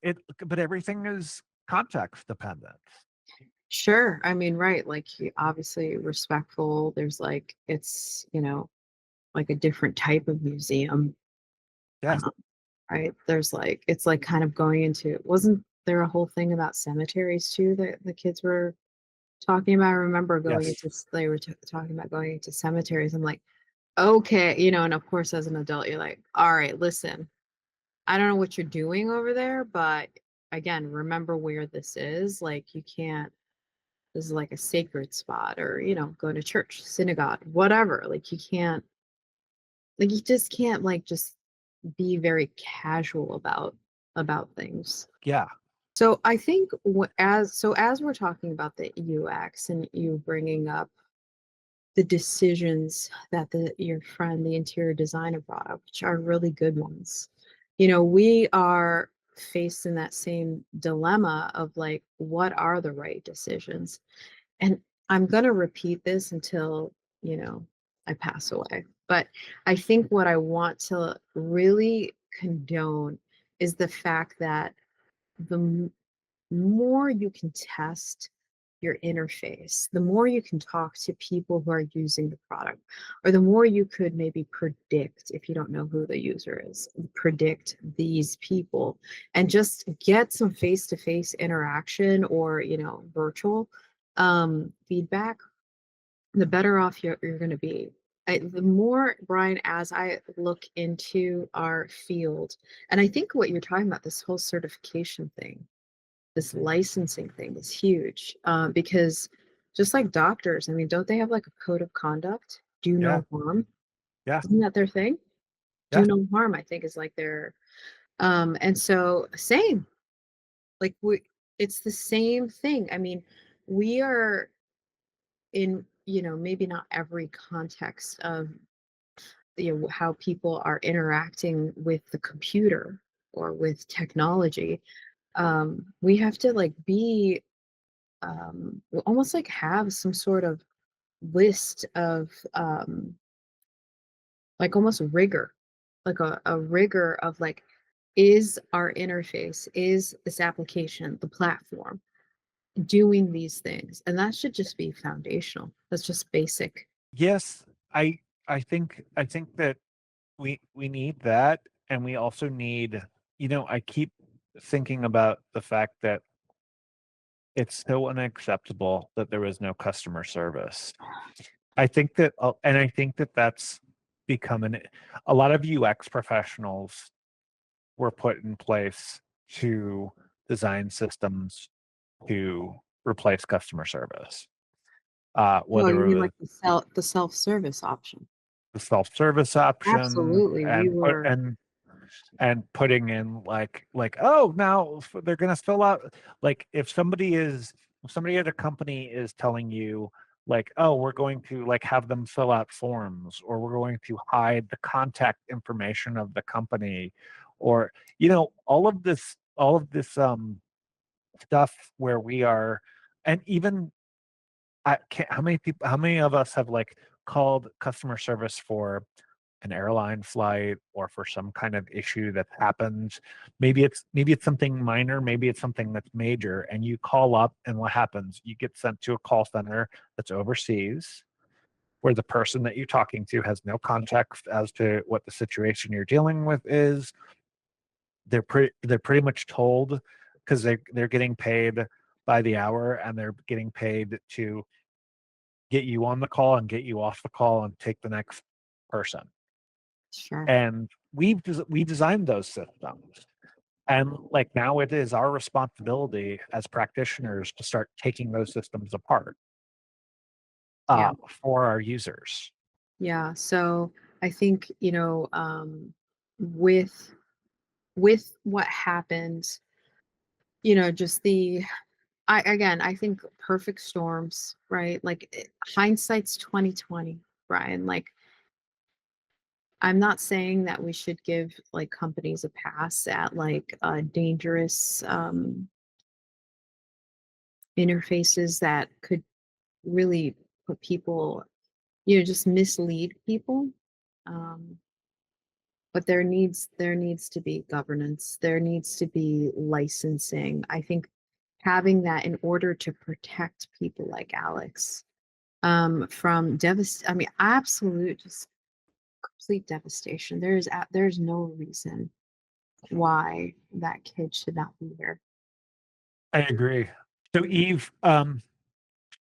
everything is context dependent. Sure. I mean, right. Like, obviously respectful. There's like, it's, like a different type of museum. Yeah. Um, right. There's like, it's like kind of going into, wasn't there a whole thing about cemeteries too that the kids were talking about? I remember going Yes. into, they were talking about going into cemeteries. I'm like, okay. And of course, as an adult, you're like, all right, listen, I don't know what you're doing over there, but again, remember where this is. Like, you can't, this is like a sacred spot, or, go to church, synagogue, whatever. Like, you can't, like, you just can't, like, just be very casual about things. Yeah. So I think as we're talking about the UX and you bringing up the decisions that your friend, the interior designer, brought up, which are really good ones. We are faced in that same dilemma of like, what are the right decisions? And I'm going to repeat this until, I pass away. But I think what I want to really condone is the fact that the more you can test your interface, the more you can talk to people who are using the product, or the more you could maybe predict, if you don't know who the user is, predict these people and just get some face-to-face interaction, or, virtual feedback, the better off you're going to be. The more, Brian, as I look into our field, and I think what you're talking about, this whole certification thing, this licensing thing is huge, because just like doctors, I mean, don't they have like a code of conduct? Do Yeah. no harm. Yeah. Isn't that their thing? Do Yeah. no harm, I think, is like their, and so same, like, it's the same thing. I mean, we are in, maybe not every context of, how people are interacting with the computer or with technology. We have to like be, almost like have some sort of list of, like almost rigor, like a rigor of like, is our interface, is this application, the platform doing these things? And that should just be foundational. That's just basic. Yes. I I think that we need that, and we also need, I keep thinking about the fact that it's so unacceptable that there is no customer service. I think that that's becoming, a lot of UX professionals were put in place to design systems to replace customer service. Oh, you Whether it mean was like the self-service option? the self-service option Absolutely. We were, and putting in oh, now they're going to fill out, like if somebody at a company is telling you like, oh, we're going to like have them fill out forms, or we're going to hide the contact information of the company, or all of this stuff where we are. And even I can't, how many of us have like called customer service for an airline flight or for some kind of issue that happens? Maybe it's something minor, maybe it's something that's major, and you call up, and what happens? You get sent to a call center that's overseas, where the person that you're talking to has no context as to what the situation you're dealing with is. They're pretty much told, because they're getting paid by the hour, and they're getting paid to get you on the call and get you off the call and take the next person. sure. And we designed those systems. And like now it is our responsibility as practitioners to start taking those systems apart Yeah. for our users. Yeah. So I think, with what happened, just I think perfect storms, right? Like hindsight's 2020, Brian. Like I'm not saying that we should give like companies a pass at like dangerous interfaces that could really put people, just mislead people. Um, but there needs to be governance. There needs to be licensing. I think having that in order to protect people like Alex from I mean, absolute just complete devastation. There's no reason why that kid should not be here. I agree. So Eve,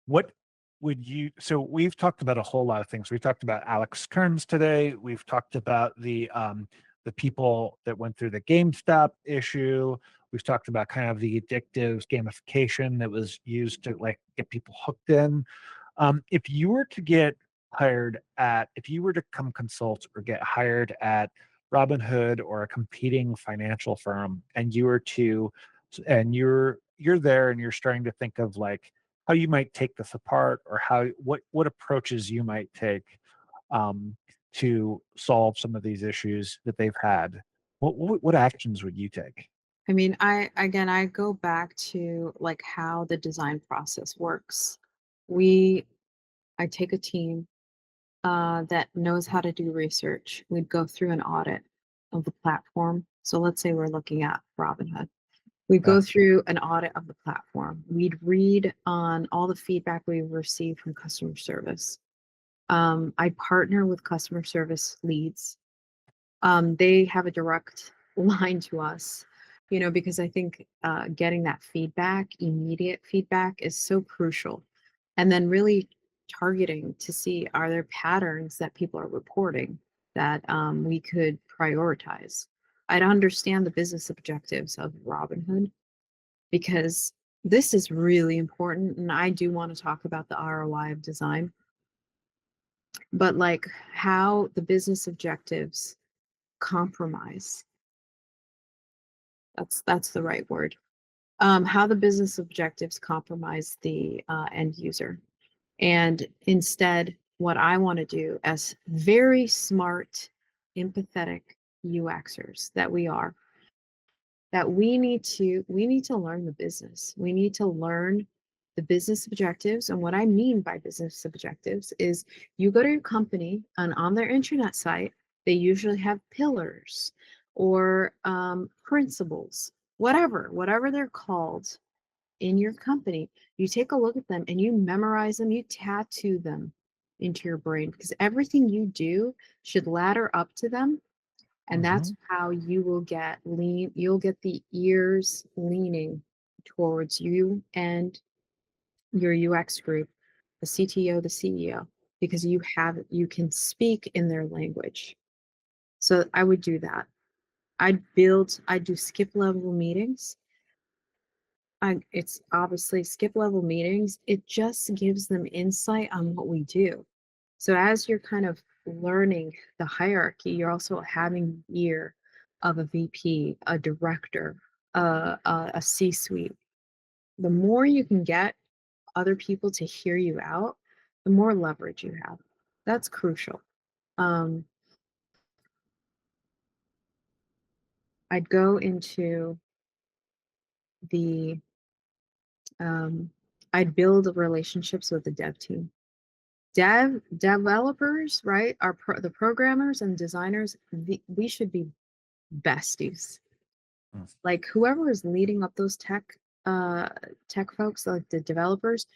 what would you so we've talked about a whole lot of things. We've talked about Alex Kearns today. We've talked about the people that went through the GameStop issue. We've talked about kind of the addictive gamification that was used to like get people hooked in. If you were to get if you were to come consult or get hired at Robinhood or a competing financial firm, and you were to, and you're there and you're starting to think of like how you might take this apart or how what approaches you might take um, to solve some of these issues that they've had. What actions would you take? I mean, I go back to like how the design process works. We I take a team that knows how to do research. We'd go through an audit of the platform. So let's say we're looking at Robinhood. We'd Yeah. go through an audit of the platform. We'd read on all the feedback we've received from customer service. I partner with customer service leads. They have a direct line to us, because I think getting that feedback, immediate feedback, is so crucial. And then really targeting to see, are there patterns that people are reporting that we could prioritize. I'd understand the business objectives of Robinhood because this is really important. And I do want to talk about the ROI of design, but like how the business objectives compromise. That's the right word. How the business objectives compromise the end user. And instead, what I want to do as very smart, empathetic UXers that we are, that we need to learn the business. We need to learn the business objectives. And what I mean by business objectives is you go to your company and on their intranet site, they usually have pillars or principles, whatever they're called in your company. You take a look at them and you memorize them, you tattoo them into your brain because everything you do should ladder up to them, and Hmm. that's how you'll get the ears leaning towards you and your UX group, the CTO, the CEO, because you can speak in their language. So I would do that. I'd do skip level meetings. It's obviously skip level meetings. It just gives them insight on what we do. So as you're kind of learning the hierarchy, you're also having the ear of a VP, a director, a C-suite. The more you can get other people to hear you out, the more leverage you have. That's crucial. Um, I'd go into the um, I'd build relationships with the dev team. Developers, right, are the programmers and designers. We should be besties. Like whoever is leading up those uh tech folks, like the developers,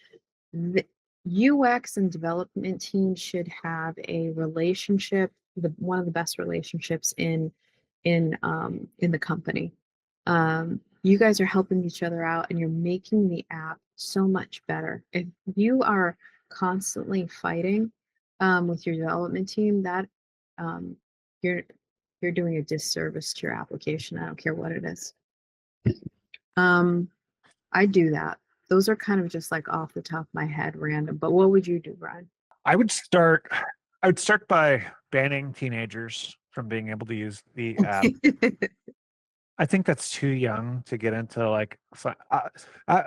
the UX and development team should have a relationship, one of the best relationships in the company. You guys are helping each other out and you're making the app so much better. If you are constantly fighting with your development team, that um, you're you're doing a disservice to your application. I don't care what it is. I do that. Those are kind of just like off the top of my head, random. But what would you do, Brian? I would start. I would start by banning teenagers from being able to use the app. I think that's too young to get into like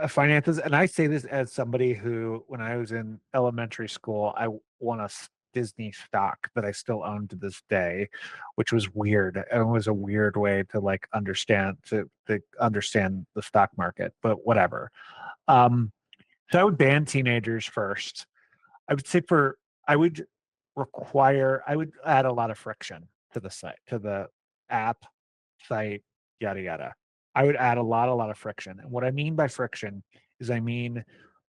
finances. And I say this as somebody who, when I was in elementary school, I won a Disney stock that I still own to this day, which was weird. And it was a weird way to like to understand the stock market, but whatever. Um, so I would ban teenagers first. I would say I would I would add a lot of friction to the site, to the app, site, yada, yada. I would add a lot of friction. And what I mean by friction is I mean,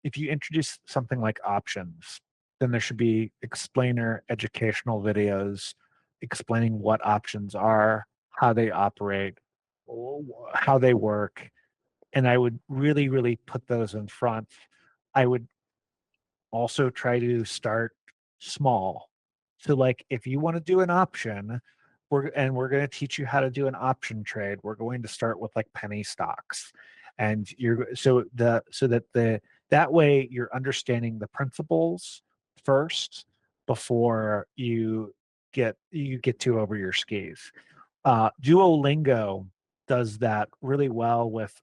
if you introduce something like options, then there should be explainer educational videos explaining what options are, how they operate, how they work. And I would really, really put those in front. I would also try to start small. So like if you want to do an option, we're going to teach you how to do an option trade. We're going to start with like penny stocks. And you're so that that way you're understanding the principles first before you get too over your skis. Duolingo does that really well with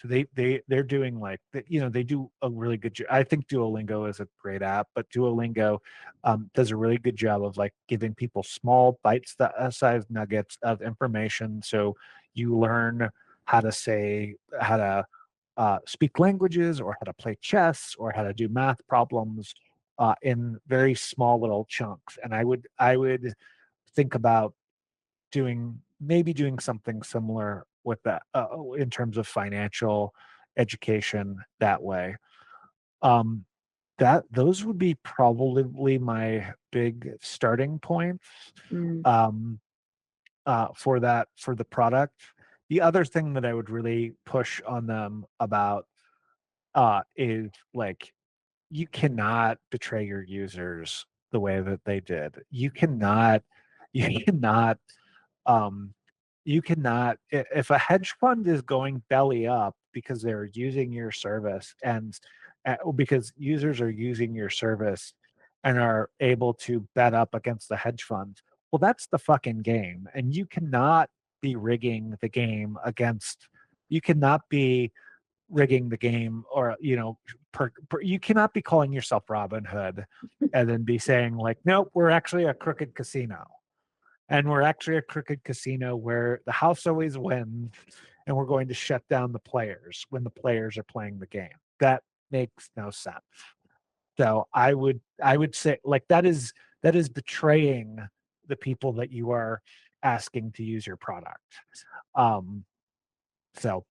so they're doing like you know, they do a really good job. I think Duolingo is a great app, but Duolingo does a really good job of like giving people small bite-sized nuggets of information. So you learn how to speak languages, or how to play chess, or how to do math problems in very small little chunks. And I would think about doing something similar with that in terms of financial education that way. Um, that those would be probably my big starting points Mm, um, for the product. The other thing that I would really push on them about is like you cannot betray your users the way that they did. You cannot um, you cannot if a hedge fund is going belly up because they're using your service and because users are using your service and are able to bet up against the hedge fund, well, that's the fucking game, and you cannot be rigging the game against you cannot be rigging the game, or you know, you cannot be calling yourself Robinhood and then be saying like, nope, we're actually a crooked casino, and we're actually a crooked casino where the house always wins, and we're going to shut down the players when the players are playing the game. That makes no sense. So I would say like that is betraying the people that you are asking to use your product. Um, so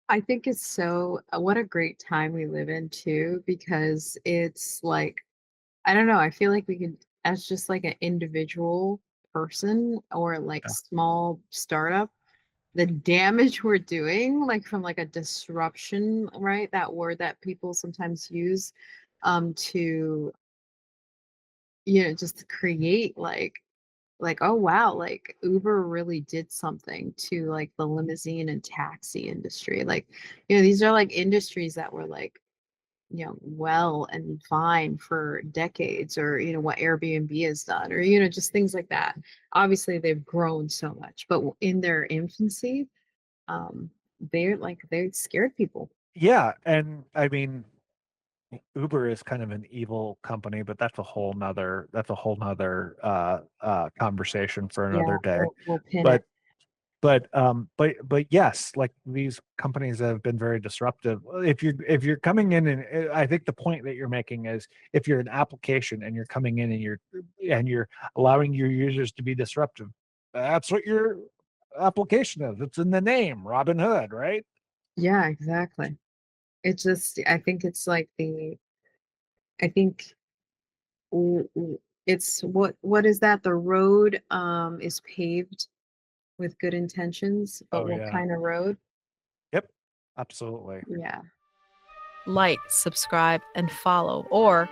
I think it's so, what a great time we live in too, because it's like, I don't know, I feel like we could, as just like an individual person or like yeah. small startup, the damage we're doing, like from like a disruption, right? That word that people sometimes use to, just to create like oh wow, like Uber really did something to like the limousine and taxi industry. Like, these are like industries that were like, well and fine for decades, or what Airbnb has done, or just things like that. Obviously they've grown so much, but in their infancy, um they scared people. Yeah, and I mean, Uber is kind of an evil company, but that's a whole nother conversation for Yeah, another day. we'll pin it. But but yes, like these companies have been very disruptive. If you're coming in, and I think the point that you're making is if you're an application and you're coming in and you're allowing your users to be disruptive, that's what your application is. It's in the name, Robinhood, right? Yeah, exactly. It's just, I think it's like I think it's what is that? The road is paved with good intentions, but Oh what yeah. kind of road? Yep. Absolutely. Yeah. Like, subscribe, and follow, or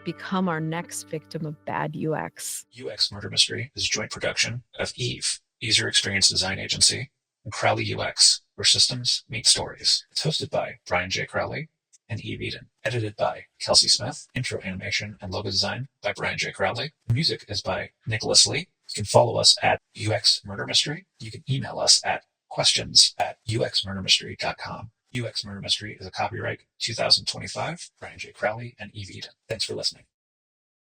become our next victim of bad UX. UX Murder Mystery is a joint production of Eve, User Experience Design Agency, and Crowley UX, where systems meet stories. It's hosted by Brian J. Crowley and Eve Eden. Edited by Kelsey Smith. Intro animation and logo design by Brian J. Crowley. Music is by Nicholas Lee. You can follow us at UX Murder Mystery. You can email us at questions@uxmurdermystery.com. UX Murder Mystery is a copyright 2025, Brian J. Crowley and Eve Eden. Thanks for listening.